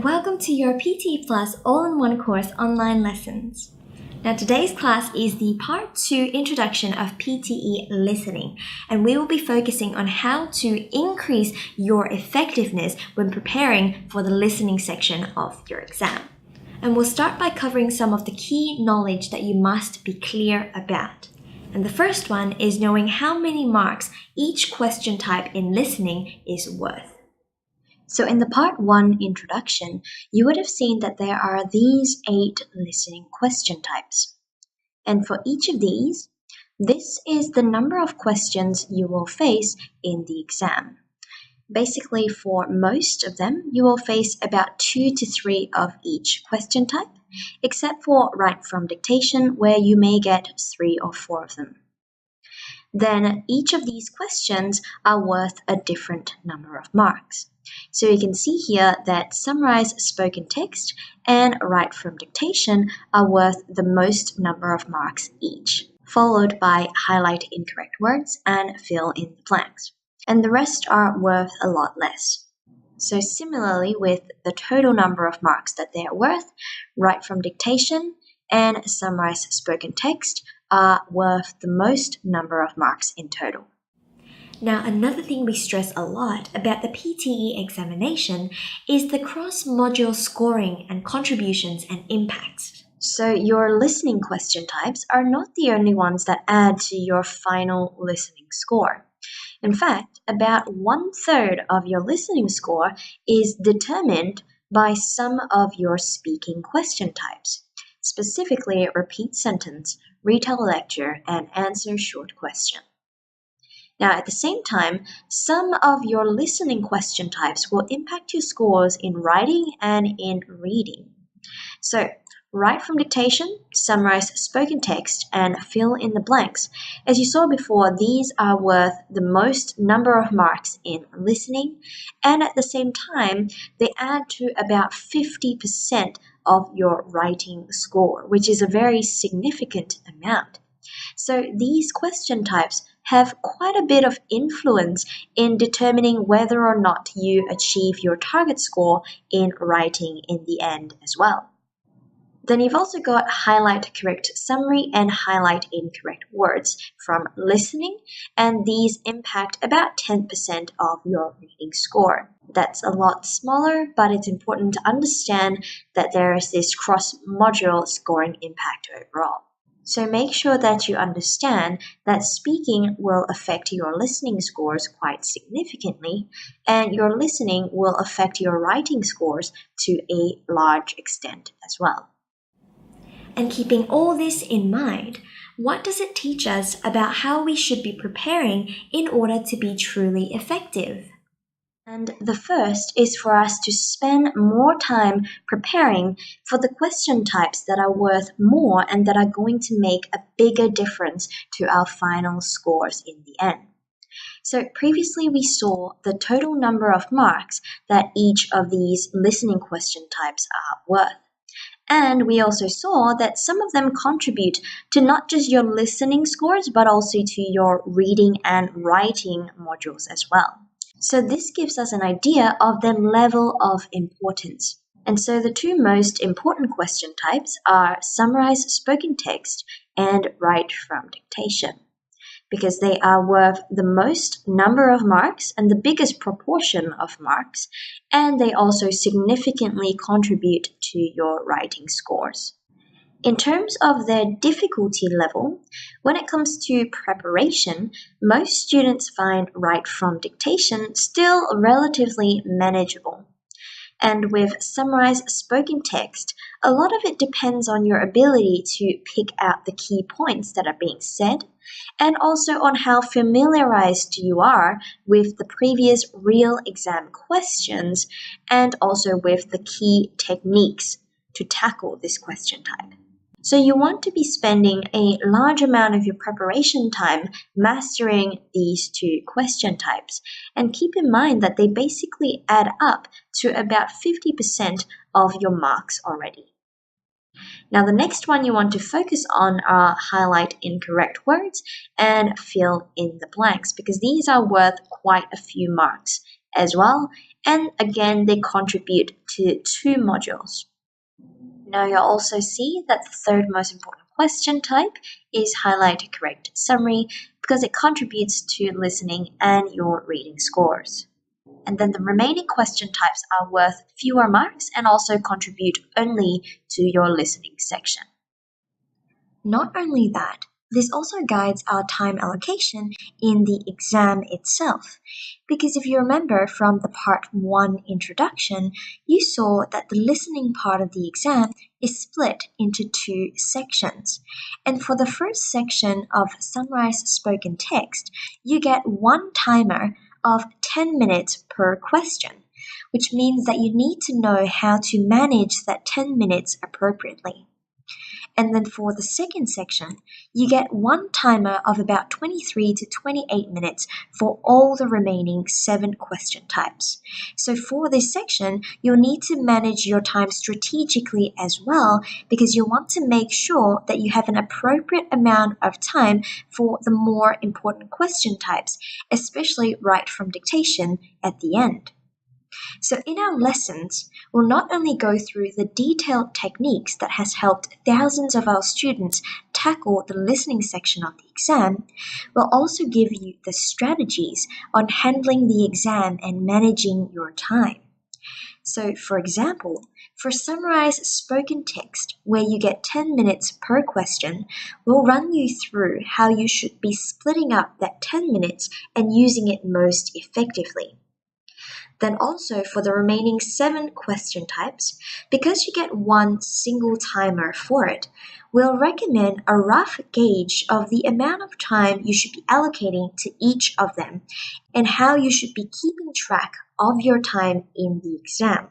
welcome to your PTE Plus all-in-one course online lessons. Now today's class is the Part 2 introduction of PTE Listening, and we will be focusing on how to increase your effectiveness when preparing for the listening section of your exam. And we'll start by covering some of the key knowledge that you must be clear about. And the first one is knowing how many marks each question type in listening is worth. So in the Part 1 introduction, you would have seen that there are these 8 listening question types. And for each of these, this is the number of questions you will face in the exam. Basically, for most of them, you will face about 2 to 3 of each question type, except for write from dictation, where you may get 3 or 4 of them. Then each of these questions are worth a different number of marks. So you can see here that summarize spoken text and write from dictation are worth the most number of marks each, followed by highlight incorrect words and fill in the blanks. And the rest are worth a lot less. So similarly with the total number of marks that they are worth, write from dictation and summarize spoken text are worth the most number of marks in total. Now, another thing we stress a lot about the PTE examination is the cross-module scoring and contributions and impacts. So your listening question types are not the only ones that add to your final listening score. In fact, about 1/3 of your listening score is determined by some of your speaking question types, specifically repeat sentence, retell lecture, and answer short question. Now, at the same time, some of your listening question types will impact your scores in writing and in reading. So, write from dictation, summarize spoken text, and fill in the blanks. As you saw before, these are worth the most number of marks in listening, and at the same time, they add to about 50% of your writing score, which is a very significant amount. So these question types have quite a bit of influence in determining whether or not you achieve your target score in writing in the end as well. Then you've also got highlight correct summary and highlight incorrect words from listening, and these impact about 10% of your reading score. That's a lot smaller, but it's important to understand that there is this cross-module scoring impact overall. So make sure that you understand that speaking will affect your listening scores quite significantly, and your listening will affect your writing scores to a large extent as well. And keeping all this in mind, what does it teach us about how we should be preparing in order to be truly effective? And the first is for us to spend more time preparing for the question types that are worth more and that are going to make a bigger difference to our final scores in the end. So previously we saw the total number of marks that each of these listening question types are worth. And we also saw that some of them contribute to not just your listening scores, but also to your reading and writing modules as well. So this gives us an idea of their level of importance. And so the two most important question types are summarize spoken text and write from dictation, because they are worth the most number of marks and the biggest proportion of marks, and they also significantly contribute to your writing scores. In terms of their difficulty level, when it comes to preparation, most students find write from dictation still relatively manageable. And with summarized spoken text, a lot of it depends on your ability to pick out the key points that are being said, and also on how familiarized you are with the previous real exam questions, and also with the key techniques to tackle this question type. So you want to be spending a large amount of your preparation time mastering these two question types, and keep in mind that they basically add up to about 50% of your marks already. Now the next one you want to focus on are highlight incorrect words and fill in the blanks, because these are worth quite a few marks as well. And again, they contribute to 2 modules. Now you'll also see that the third most important question type is highlight correct summary because it contributes to listening and your reading scores. And then the remaining question types are worth fewer marks and also contribute only to your listening section. Not only that, this also guides our time allocation in the exam itself. Because if you remember from the Part 1 introduction, you saw that the listening part of the exam is split into 2 sections. And for the first section of summarized spoken text, you get 1 timer of 10 minutes per question, which means that you need to know how to manage that 10 minutes appropriately. And then for the second section, you get 1 timer of about 23 to 28 minutes for all the remaining 7 question types. So for this section, you'll need to manage your time strategically as well because you want to make sure that you have an appropriate amount of time for the more important question types, especially right from dictation at the end. So in our lessons, we'll not only go through the detailed techniques that has helped thousands of our students tackle the listening section of the exam, we'll also give you the strategies on handling the exam and managing your time. So for example, for summarized spoken text, where you get 10 minutes per question, we'll run you through how you should be splitting up that 10 minutes and using it most effectively. Then also for the remaining 7 question types, because you get 1 single timer for it, we'll recommend a rough gauge of the amount of time you should be allocating to each of them and how you should be keeping track of your time in the exam,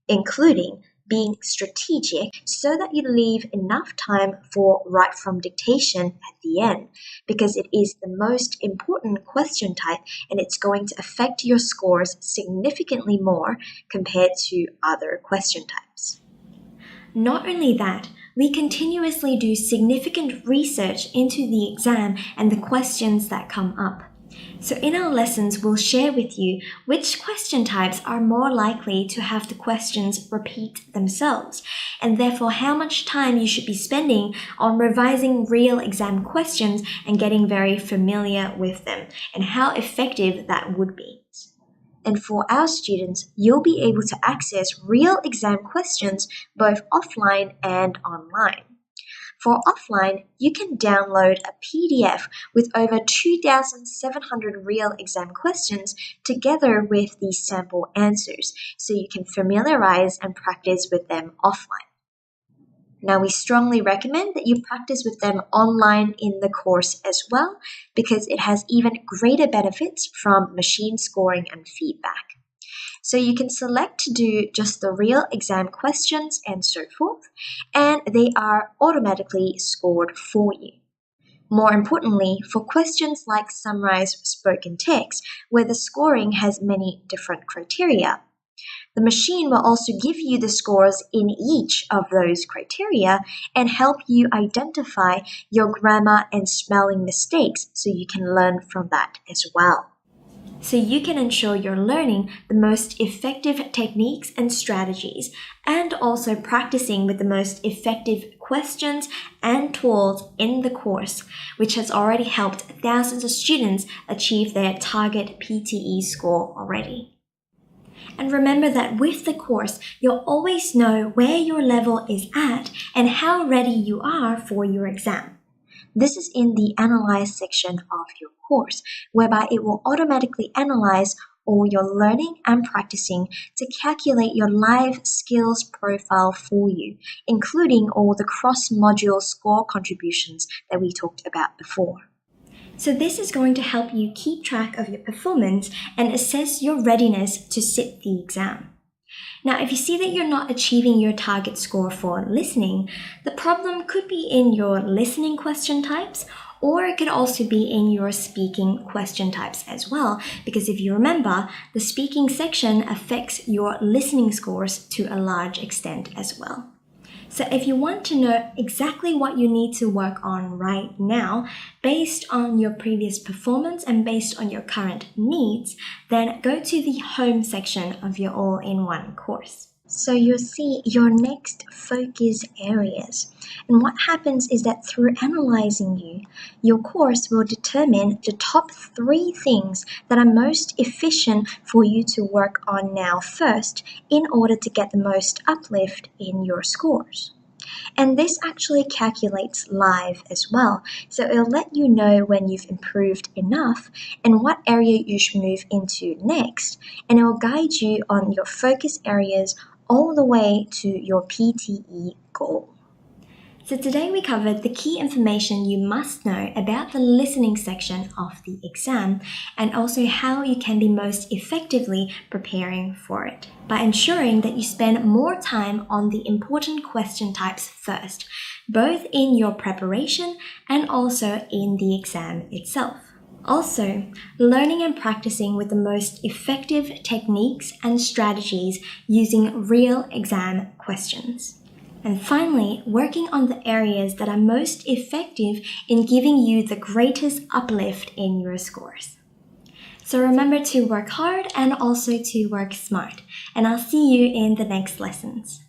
including being strategic so that you leave enough time for right from dictation at the end, because it is the most important question type and it's going to affect your scores significantly more compared to other question types. Not only that, we continuously do significant research into the exam and the questions that come up. So in our lessons, we'll share with you which question types are more likely to have the questions repeat themselves, and therefore how much time you should be spending on revising real exam questions and getting very familiar with them, and how effective that would be. And for our students, you'll be able to access real exam questions both offline and online. For offline, you can download a PDF with over 2,700 real exam questions together with the sample answers, so you can familiarize and practice with them offline. Now, we strongly recommend that you practice with them online in the course as well, because it has even greater benefits from machine scoring and feedback. So you can select to do just the real exam questions and so forth, and they are automatically scored for you. More importantly, for questions like summarized spoken text, where the scoring has many different criteria, the machine will also give you the scores in each of those criteria and help you identify your grammar and spelling mistakes so you can learn from that as well. So you can ensure you're learning the most effective techniques and strategies, and also practicing with the most effective questions and tools in the course, which has already helped thousands of students achieve their target PTE score already. And remember that with the course, you'll always know where your level is at and how ready you are for your exam. This is in the Analyze section of your course, whereby it will automatically analyze all your learning and practicing to calculate your live skills profile for you, including all the cross-module score contributions that we talked about before. So this is going to help you keep track of your performance and assess your readiness to sit the exam. Now, if you see that you're not achieving your target score for listening, the problem could be in your listening question types, or it could also be in your speaking question types as well, because if you remember, the speaking section affects your listening scores to a large extent as well. So if you want to know exactly what you need to work on right now, based on your previous performance and based on your current needs, then go to the home section of your all-in-one course. So you'll see your next focus areas. And what happens is that through analyzing you, your course will determine the top 3 things that are most efficient for you to work on now first in order to get the most uplift in your scores. And this actually calculates live as well. So it'll let you know when you've improved enough and what area you should move into next. And it will guide you on your focus areas all the way to your PTE goal. So today we covered the key information you must know about the listening section of the exam and also how you can be most effectively preparing for it by ensuring that you spend more time on the important question types first, both in your preparation and also in the exam itself. Also, learning and practicing with the most effective techniques and strategies using real exam questions. And finally, working on the areas that are most effective in giving you the greatest uplift in your scores. So remember to work hard and also to work smart. And I'll see you in the next lessons.